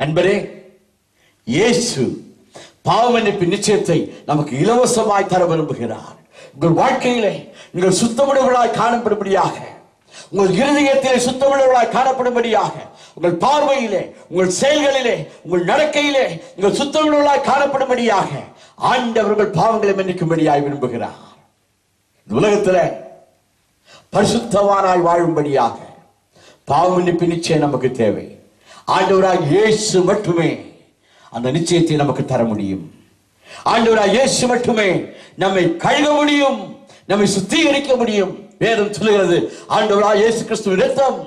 நண்பரே, இயேசு பாவமன்னிப்பு நிச்சயத்தை நமக்கு இலவசமாய் தர விரும்புகிறார். உங்கள் வாழ்க்கையிலே நீங்கள் சுத்தமுள்ளவர்களாய் காணப்படும்படியாக, உங்கள் இருதயத்திலே சுத்தமுள்ளவர்களாய் காணப்படும்படியாக, உங்கள் பார்வையிலே, உங்கள் செயல்களிலே, உங்கள் நடக்கையிலே நீங்கள் சுத்தமுள்ளவர்களாய் காணப்படும்படியாக ஆண்டவர்கள் பாவங்களை மன்னிக்கும்படியாய் விரும்புகிறார். உலகத்தில் பரிசுத்தவானாய் வாழும்படியாக பாவ மன்னிப்பு நிச்சயம் நமக்கு தேவை. ஆண்டவராக இயேசு மட்டுமே அந்த நிச்சயத்தை நமக்கு தர முடியும். ஆண்டவராக இயேசு மட்டுமே நம்மை கழுவ முடியும், நம்மை சுத்திகரிக்க முடியும். வேதம் சொல்லுகிறது, ஆண்டவராக இயேசு கிறிஸ்துவின் இரத்தம்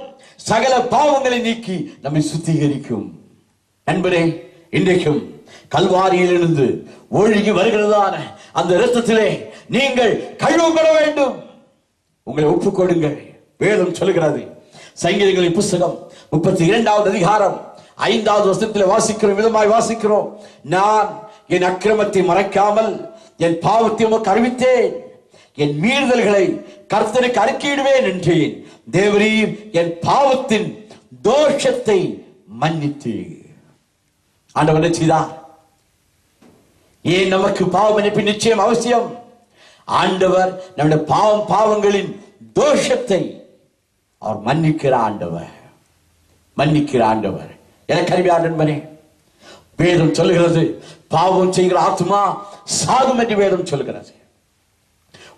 சகல பாவங்களை நீக்கி நம்மை சுத்திகரிக்கும். நண்பரே, இன்றைக்கும் கல்வாரியிலிருந்து ஒழுகி வருகிறதான அந்த இரத்தத்திலே நீங்கள் கழுவப்பட வேண்டும். உங்களை ஒப்புக்கொடுங்கள். வேதம் சொல்லுகிறது, சங்கீதங்களின் புஸ்தகம் 32வது அதிகாரம் 5வது வசனத்தில் வாசிக்கிறோம், விதமாய் வாசிக்கிறோம். நான் என் அக்கிரமத்தை மறைக்காமல் என் பாவத்தை உமக்கு அறிவித்தேன், என் மீறுதல்களை கர்த்தருக்கு அறிக்கையிடுவேன் என்றேன். தேவரீர் என் பாவத்தின் தோஷத்தை மன்னித்து. ஆண்டவர் என்ன செய்தார்? ஏன் நமக்கு பாவ மன்னிப்பு நிச்சயம் அவசியம்? ஆண்டவர் நம்முடைய பாவங்களின் தோஷத்தை அவர் மன்னிக்கிற ஆண்டவர், மன்னிக்கிற ஆண்டவர். எனக்கு அறிவியார் நண்பனே, வேதம் சொல்லுகிறது, பாவம் செய்கிற ஆத்மா சாகும் என்று வேதம் சொல்லுகிறது.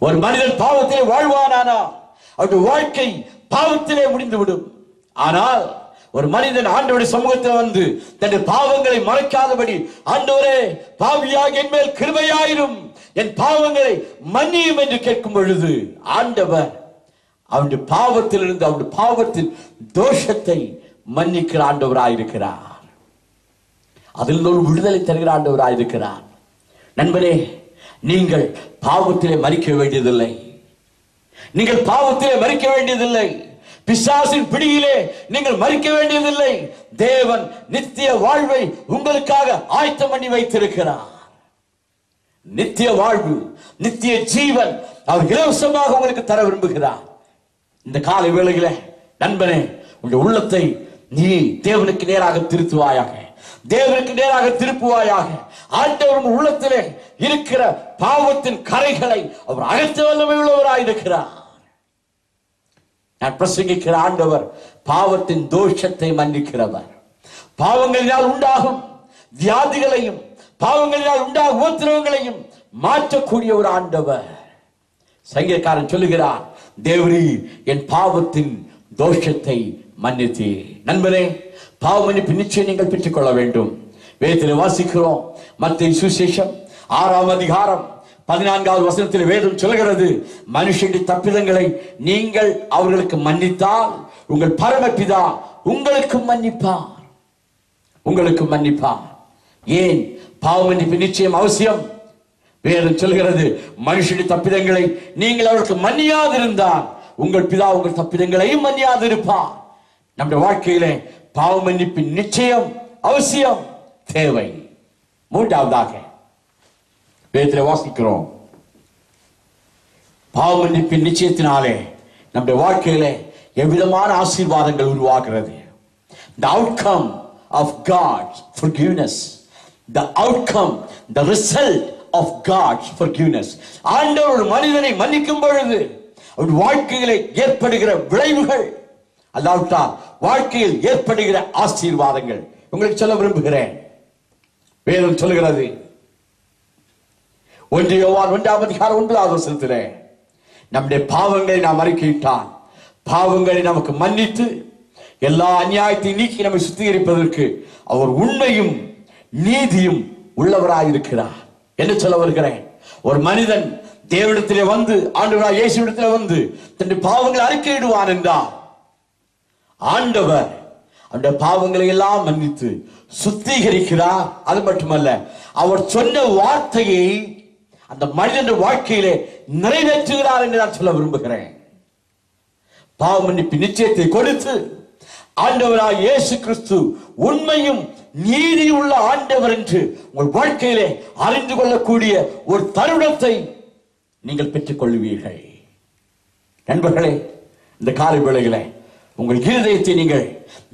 ஒரு மனிதன் பாவத்திலே வாழ்வானானா அவருடைய வாழ்க்கை பாவத்திலே முடிந்துவிடும். ஆனால் ஒரு மனிதன் ஆண்டவருடைய சமூகத்தில் வந்து தன்னுடைய பாவங்களை மறைக்காதபடி, ஆண்டவரே பாவியாக என் மேல் கிருபையாயிரும், என் பாவங்களை மன்னியும் என்று கேட்கும் பொழுது ஆண்டவர் அவனுடைய பாவத்திலிருந்து, அவனுடைய பாவத்தின் தோஷத்தை மன்னிக்கிற ஆண்டவராயிருக்கிறார். அதில் ஒரு விடுதலை தருகிற ஆண்டவராயிருக்கிறார். நண்பரே, நீங்கள் பாவத்திலே மறிக்க வேண்டியதில்லை. நீங்கள் பாவத்திலே மறிக்க வேண்டியதில்லை. பிசாசின் பிடியிலே நீங்கள் மறிக்க வேண்டியதில்லை. தேவன் நித்திய வாழ்வை உங்களுக்காக ஆயத்தம் பண்ணி வைத்திருக்கிறார். நித்திய வாழ்வு, நித்திய ஜீவன் அவர் இலவசமாக உங்களுக்கு தர விரும்புகிறார். இந்த காலை வேளையில நண்பனே, உங்களுடைய உள்ளத்தை நீ தேவனுக்கு நேராக திருத்துவாயாக, தேவனுக்கு நேராக திருப்புவாயாக. ஆண்டவர் உள்ளத்திலே இருக்கிற பாவத்தின் கரைகளை அவர் அகற்ற வல்லமை உள்ளவராயிருக்கிறார். நான் பிரசங்கிக்கிற ஆண்டவர் பாவத்தின் தோஷத்தை மன்னிக்கிறவர். பாவங்களினால் உண்டாகும் வியாதிகளையும், பாவங்களினால் உண்டாகும் உபத்திரவங்களையும் மாற்றக்கூடிய ஒரு ஆண்டவர். சங்கீதக்காரன் சொல்லுகிறார், தேவரீ என் பாவத்தின் தோஷத்தை மன்னித்தீ. நண்பரே, பாவ மன்னிப்பு நிச்சயம் நீங்கள் பெற்றுக் கொள்ள வேண்டும். வேதத்தில் வாசிக்கிறோம், மத்தேயு சுவிசேஷம் 6ஆம் அதிகாரம் 14வது வசனத்தில் வேதம் சொல்கிறது, மனுஷனுடைய தப்பிதங்களை நீங்கள் அவர்களுக்கு மன்னித்தால் உங்கள் பரமபிதா உங்களுக்கு மன்னிப்பார், உங்களுக்கு மன்னிப்பார். ஏன் பாவ மன்னிப்பு நிச்சயம் அவசியம்? வேதம் சொல்கிறது, மனுஷனுடைய தப்பிதங்களை நீங்கள் அவர்களுக்கு மன்னியாதிருந்தால் உங்கள் பிதா உங்கள் தப்பிதங்களையும் மன்னியாதிருப்பார். நம்முடைய வாழ்க்கையிலே பாவ மன்னிப்பு நிச்சயம் அவசியம், தேவை. மூன்றாவதாக வேதத்தில் வாசிக்கிறோம், பாவ மன்னிப்பின் நிச்சயத்தினாலே நம்முடைய வாழ்க்கையிலே எவ்விதமான ஆசீர்வாதங்கள் உருவாகிறது. The outcome of God's forgiveness, the outcome, the result of God's forgiveness. ஆண்டவர் ஒரு மனிதனை மன்னிக்கும் பொழுது அவருடைய வாழ்க்கையிலே ஏற்படுகிற விளைவுகள், அல்லாவிட்டால் வாழ்க்கையில் ஏற்படுகிற ஆசீர்வாதங்கள் உங்களுக்கு சொல்ல விரும்புகிறேன். வேதம் சொல்லுகிறது, 1 யோவான் 1ஆம் அதிகாரம் 9வது வசனத்திலே, நம்முடைய பாவங்களை நாம் அறிக்கையிட்டால் பாவங்களை நமக்கு மன்னித்து எல்லா அநியாயத்தை நீக்கி நம்மை சுத்திகரிப்பதற்கு அவர் உண்மையும் நீதியும் உள்ளவராயிருக்கிறார் என்று சொல்ல வருகிறேன். ஒரு மனிதன் தேவனிடத்திலே வந்து, ஆண்டவராகிய இயேசுவிடத்திலே வந்து தன்னுடைய பாவங்களை அறிக்கையிடுவான் என்றால் ஆண்டவர் அந்த பாவங்களை எல்லாம் மன்னித்து சுத்திகரிக்கிறார். அது மட்டுமல்ல, அவர் சொன்ன வார்த்தையை அந்த மனிதனுடைய வாழ்க்கையிலே நிறைவேற்றுகிறார் என்று நான் சொல்ல விரும்புகிறேன். பாவ மன்னிப்பு நிச்சயத்தை கொடுத்து ஆண்டவராகிய இயேசு கிறிஸ்து உண்மையும் நீதி உள்ள ஆண்டவர் என்று உங்கள் வாழ்க்கையிலே அறிந்து கொள்ளக்கூடிய ஒரு தருணத்தை நீங்கள் பெற்றுக் கொள்வீர்கள். நண்பர்களே, இந்த காலை வேளையிலே உங்கள் இருதயத்தை நீங்கள்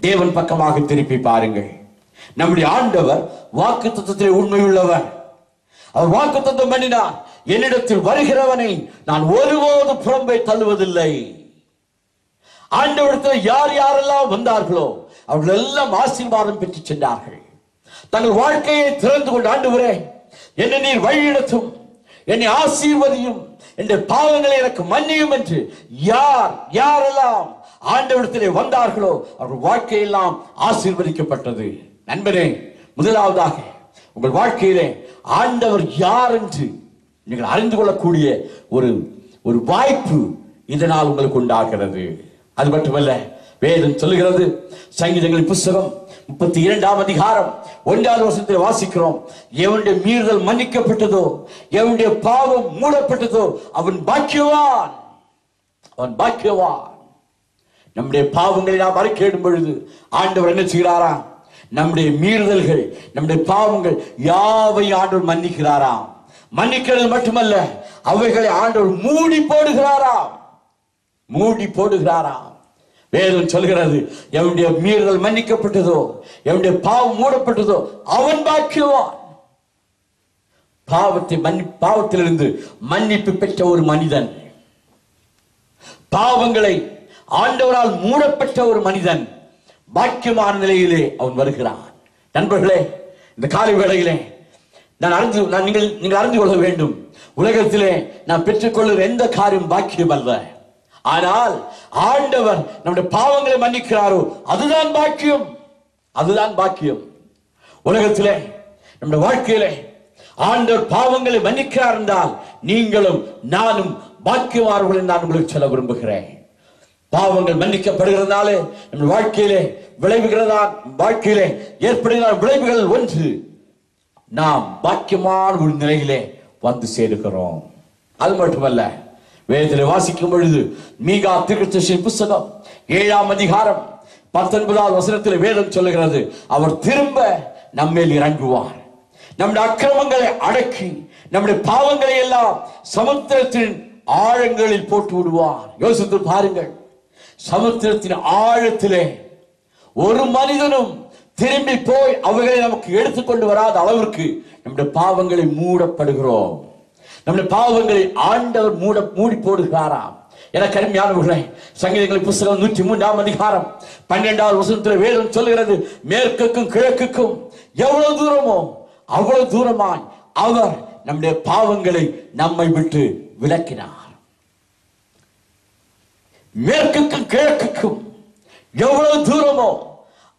தேவன் பக்கமாக திருப்பி பாருங்கள். நம்முடைய ஆண்டவர் வாக்குத்தத்தத்திலே உண்மையுள்ளவர். அவர் வாக்குத்தத்தம் பண்ணினார், என்னிடத்தில் வருகிறவனை நான் ஒருபோது புறம்பே தள்ளுவதில்லை. ஆண்டவரிடத்தில் யார் யாரெல்லாம் வந்தார்களோ அவர்கள் எல்லாம் ஆசீர்வாதம் பெற்று சென்றார்கள். தங்கள் வாழ்க்கையை திறந்து கொண்டு, ஆண்டவரே என்னை நீர் வழிநடத்தும், என்னை ஆசீர்வதியும், என்ற பாவங்களை எனக்கு மன்னியும் என்று யாரெல்லாம் ஆண்டவரிடத்திலே வந்தார்களோ அவர்கள் வாழ்க்கையெல்லாம் ஆசீர்வதிக்கப்பட்டது. நண்பரே, முதலாவதாக உங்கள் வாழ்க்கையிலே ஆண்டவர் யார் என்று நீங்கள் அறிந்து கொள்ளக்கூடிய ஒரு வாய்ப்பு இதனால் உங்களுக்கு உண்டாகிறது. அது மட்டுமல்ல, வேதம் சொல்லுகிறது, சங்கீதங்களின் புத்தகம் 32ஆம் அதிகாரம் 1வது வசனத்தில் வாசிக்கிறோம், எவனுடைய மீறுதல் மன்னிக்கப்பட்டதோ, எவனுடைய பாவம் மூடப்பட்டதோ அவன் பாக்கியவான், அவன் பாக்கியவான். நம்முடைய பாவங்களை நாம் அறிக்கையிடும் பொழுது ஆண்டவர் என்ன செய்கிறாராம்? நம்முடைய மீறுதல்கள், நம்முடைய பாவங்கள் யாவையும் ஆண்டவர் மன்னிக்கிறாராம். மன்னிக்கிறது மட்டுமல்ல, அவைகளை ஆண்டவர் மூடி போடுகிறாராம், மூடி போடுகிறாராம். வேதம் சொல்கிறது, எவனுடைய மீறுதல் மன்னிக்கப்பட்டதோ, எவனுடைய பாவம் மூடப்பட்டதோ அவன் பாக்கியவான். பாவத்திலிருந்து மன்னிப்பு பெற்ற ஒரு மனிதன், பாவங்களை ஆண்டவரால் மூடப்பட்ட ஒரு மனிதன் பாக்கியமான நிலையிலே அவன் வருகிறான். நண்பர்களே, இந்த காலை வேளையிலே நீங்கள் அறிந்து கொள்ள வேண்டும், உலகத்திலே நாம் பெற்றுக்கொள்ளுகிற எந்த காரியம் பாக்கியம் அல்ல. ஆனால் ஆண்டவர் நம்முடைய பாவங்களை மன்னிக்கிறாரோ அதுதான் பாக்கியம், அதுதான் பாக்கியம். உலகத்திலே நம்முடைய வாழ்க்கையிலே ஆண்டவர் பாவங்களை மன்னிக்கிறார் என்றால் நீங்களும் நானும் பாக்கியவான்கள் என்று நான் உங்களுக்கு சொல்ல விரும்புகிறேன். பாவங்கள் மன்னிக்கப்படுகிறதுனாலே நம்ம வாழ்க்கையிலே விளைவுகிறதா, வாழ்க்கையிலே ஏற்படுகிற விளைவுகள் ஒன்று, நாம் பாக்கியமான ஒரு நிலையிலே வந்து சேருகிறோம். அது மட்டுமல்ல, வேதத்திலே வாசிக்கும் பொழுது மீகா தீர்க்கதரிசியின் புத்தகம் 7ஆம் அதிகாரம் 19வது வசனத்தில் வேதம் சொல்லுகிறது, அவர் திரும்ப நம்மேல் இறங்குவார், நம்முடைய அக்கிரமங்களை அடக்கி நம்முடைய பாவங்களை எல்லாம் சமுத்திரத்தின் ஆழங்களில் போட்டு விடுவார். யோசித்து பாருங்கள், சமுத்திரத்தின் ஆழத்திலே ஒரு மனிதனும் திரும்பி போய் அவைகளை நமக்கு எடுத்துக்கொண்டு வராத அளவிற்கு நம்முடைய பாவங்களை மூடப்படுகிறோம். நம்முடைய பாவங்களை ஆண்டவர் மூடி போடுகிறாராம். எனக்கு அருமையானவர்களே, சங்கீதங்களின் புத்தகம் 103ஆம் அதிகாரம் 12வது வசனத்தில் வேதம் சொல்லுகிறது, மேற்குக்கும் கிழக்குக்கும் எவ்வளவு தூரமோ அவ்வளவு தூரமாய் அவர் நம்முடைய பாவங்களை நம்மை விட்டு விலக்கினார். மேற்குக்கும் கிழக்குக்கும் எவ்வளவு தூரமோ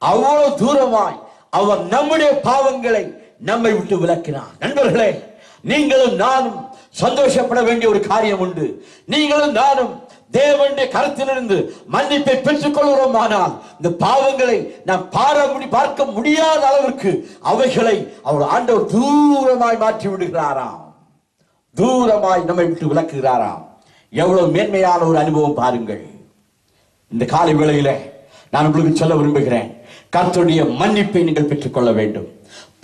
அவ்வளவு தூரமாய் அவர் நம்முடைய பாவங்களை நம்மை விட்டு விலக்கினார். நண்பர்களே, நீங்களும் நானும் சந்தோஷப்பட வேண்டிய ஒரு காரியம் உண்டு. நீங்களும் நானும் தேவனுடைய கருத்திலிருந்து மன்னிப்பை பெற்றுக் கொள்கிறோம். ஆனால் இந்த பாவங்களை நாம் பார்க்க முடியாத அளவிற்கு அவைகளை அவர் ஆண்டவர் தூரமாய் மாற்றி விடுகிறாராம், தூரமாய் நம்மை விட்டு விலக்குகிறாராம். எவ்வளவு மேன்மையான ஒரு அனுபவம் பாருங்கள். இந்த காலை வேளையில நான் உங்களுக்கு சொல்ல விரும்புகிறேன், கர்த்தருடைய மன்னிப்பை நீங்கள் பெற்றுக்கொள்ள வேண்டும்.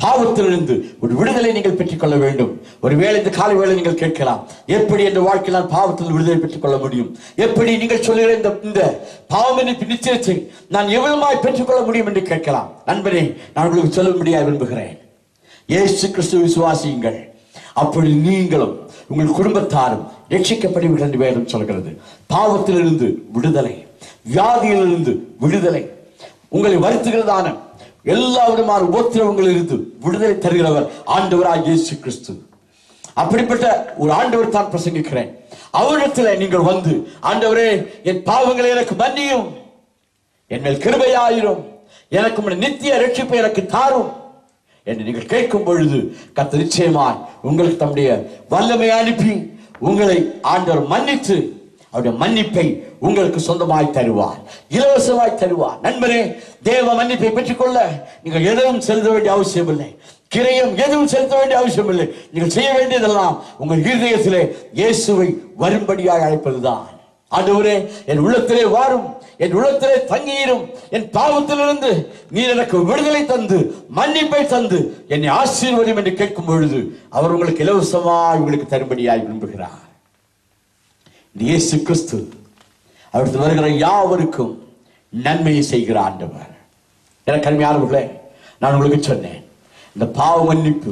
பாவத்திலிருந்து ஒரு விடுதலை நீங்கள் பெற்றுக்கொள்ள வேண்டும். ஒருவேளை இந்த காலை வேளை நீங்கள் கேட்கலாம், எப்படி என்ற வாழ்க்கையில் நான் பாவத்தில் விடுதலை பெற்றுக் கொள்ள முடியும்? எப்படி நீங்கள் சொல்லுகிற இந்த பாவ மன்னிப்பு நிச்சயத்தை நான் எவ்வளவாய் பெற்றுக்கொள்ள முடியும் என்று கேட்கலாம். நண்பரே, நான் உங்களுக்கு சொல்ல முடியாது விரும்புகிறேன், இயேசு கிறிஸ்துவை விசுவாசியுங்கள், அப்படி நீங்களும் உங்கள் குடும்பத்தாரும் ரட்சிக்கப்படுவீர்கள் என்று வேதம் சொல்கிறது. பாவத்திலிருந்து விடுதலை, வியாதியிலிருந்து விடுதலை, உங்களை வருத்துகிறதான எல்லா விதமான உபத்திரவங்களில் இருந்து விடுதலை தருகிறவர் ஆண்டவராகிய இயேசு கிறிஸ்து. அப்படிப்பட்ட ஒரு ஆண்டவர் தான் பிரசங்கிக்கிறேன். அவரிடத்தில் நீங்கள் வந்து, ஆண்டவரே என் பாவங்களை எனக்கு மன்னியும், என் மேல் கிருபையாயிரும், எனக்கு நித்திய ரட்சிப்பை எனக்கு தாரும் என்று நீங்கள் கேட்கும் பொழுது கர்த்தர் நிச்சயமாய் உங்களுக்கு தம்முடைய வல்லமை அனுப்பி உங்களை ஆண்டவர் மன்னித்து அவருடைய மன்னிப்பை உங்களுக்கு சொந்தமாய் தருவார், இலவசமாய் தருவார். நண்பரே, தேவ மன்னிப்பை பெற்றுக்கொள்ள நீங்கள் எதுவும் செலுத்த வேண்டிய அவசியம் இல்லை, கிரயம் எதுவும் செலுத்த வேண்டிய அவசியம் இல்லை. நீங்கள் செய்ய வேண்டியதெல்லாம் உங்கள் இருதயத்திலே இயேசுவை வரும்படியாக அழைப்பதுதான். ஆண்டவரே, என் உள்ளத்திலே வாரும், என் உள்ளத்திலே தங்கியிரும், என் பாவத்திலிருந்து நீர் எனக்கு விடுதலை தந்து மன்னிப்பை தந்து என்னை ஆசீர்வதியும் என்று கேட்கும் பொழுது அவர் உங்களுக்கு இலவசமாய் உங்களுக்கு தரும்படியாய் விரும்புகிறார். இயேசு கிறிஸ்து அவருக்கு வருகிற யாவருக்கும் நன்மையை செய்கிற ஆண்டவர். எனக்கு அருமையானவர்களே, நான் உங்களுக்கு சொன்னேன், இந்த பாவ மன்னிப்பு,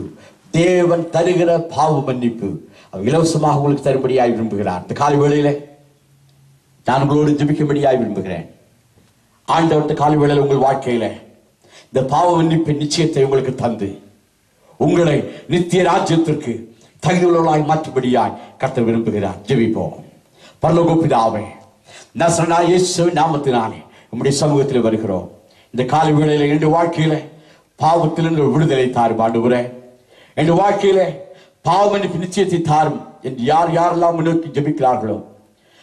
தேவன் தருகிற பாவ மன்னிப்பு அவர் இலவசமாக உங்களுக்கு தரும்படியாய் விரும்புகிறார். இந்த காலை வேளையில நான் உங்களோடு ஜெபிக்கும்படியாய் விரும்புகிறேன். ஆண்டவர்கிட்ட காலை வேளையில உங்கள் வாழ்க்கையில இந்த பாவ மன்னிப்பின் நிச்சயத்தை உங்களுக்கு தந்து உங்களை நித்திய ராஜ்யத்திற்கு தகுதியுள்ளவர்களாய் மாற்றும்படியாய் கர்த்தர் விரும்புகிறார். ஜெபிப்போம். பரலோக பிதாவே, நசரேயனாகிய இயேசுவின் நாமத்தினாலே உம்முடைய சமூகத்தில் வருகிறோம். இந்த காலை வேளையில என்னுடைய வாழ்க்கையில பாவத்திலிருந்து விடுதலை தாரும் ஆண்டவரே. என்னுடைய வாழ்க்கையில பாவ மன்னிப்பு நிச்சயத்தை தாரும் என்று யாரெல்லாம் முன்னோக்கி ஜெபிக்கிறார்களோ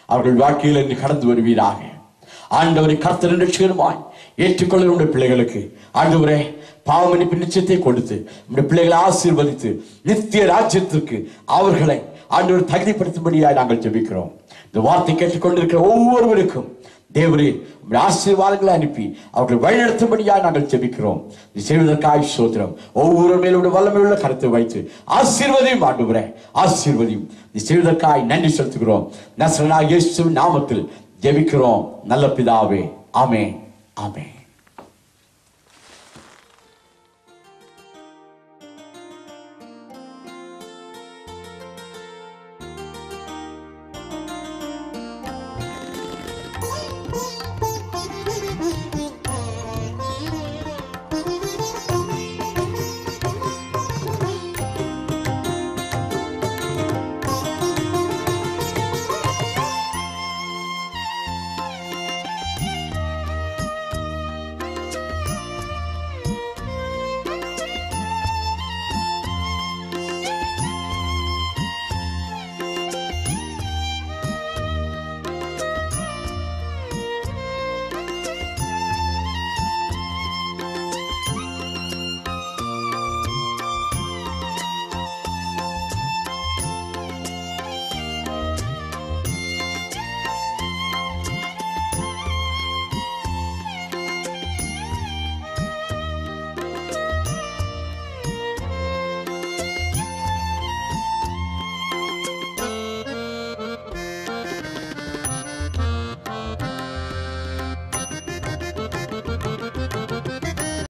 அவர்கள் வாழ்க்கையில் இன்று கடந்து வருவீராக. ஆண்டவரை கர்த்தர் ரட்சகருமாய் ஏற்றுக்கொள்ள உடைய பிள்ளைகளுக்கு ஆண்டவரே பாவ மன்னிப்பு நிச்சயத்தை கொடுத்து நம்முடைய பிள்ளைகளை ஆசீர்வதித்து நித்திய ராஜ்யத்திற்கு அவர்களை ஆண்டவர் தகுதிப்படுத்தும்படியாய் நாங்கள் ஜெபிக்கிறோம். இந்த வார்த்தை கேட்டுக்கொண்டிருக்கிற ஒவ்வொருவருக்கும் தேவரே ஆசீர்வாதங்களை அனுப்பி அவர்களை வழிநடத்தும்படியாக நாங்கள் ஜெபிக்கிறோம். நீ செய்வதற்காக ஸ்தோத்திரம். ஒவ்வொரு மேலும் வல்லமையுள்ள கருத்தை வைத்து ஆசீர்வதியும் ஆண்டவரே, ஆசீர்வதியும். நீ செய்வதற்காக நன்றி செலுத்துகிறோம். நசரேயனாகிய இயேசுவின் நாமத்தில் ஜெபிக்கிறோம் நல்ல பிதாவே. ஆமென், ஆமென்.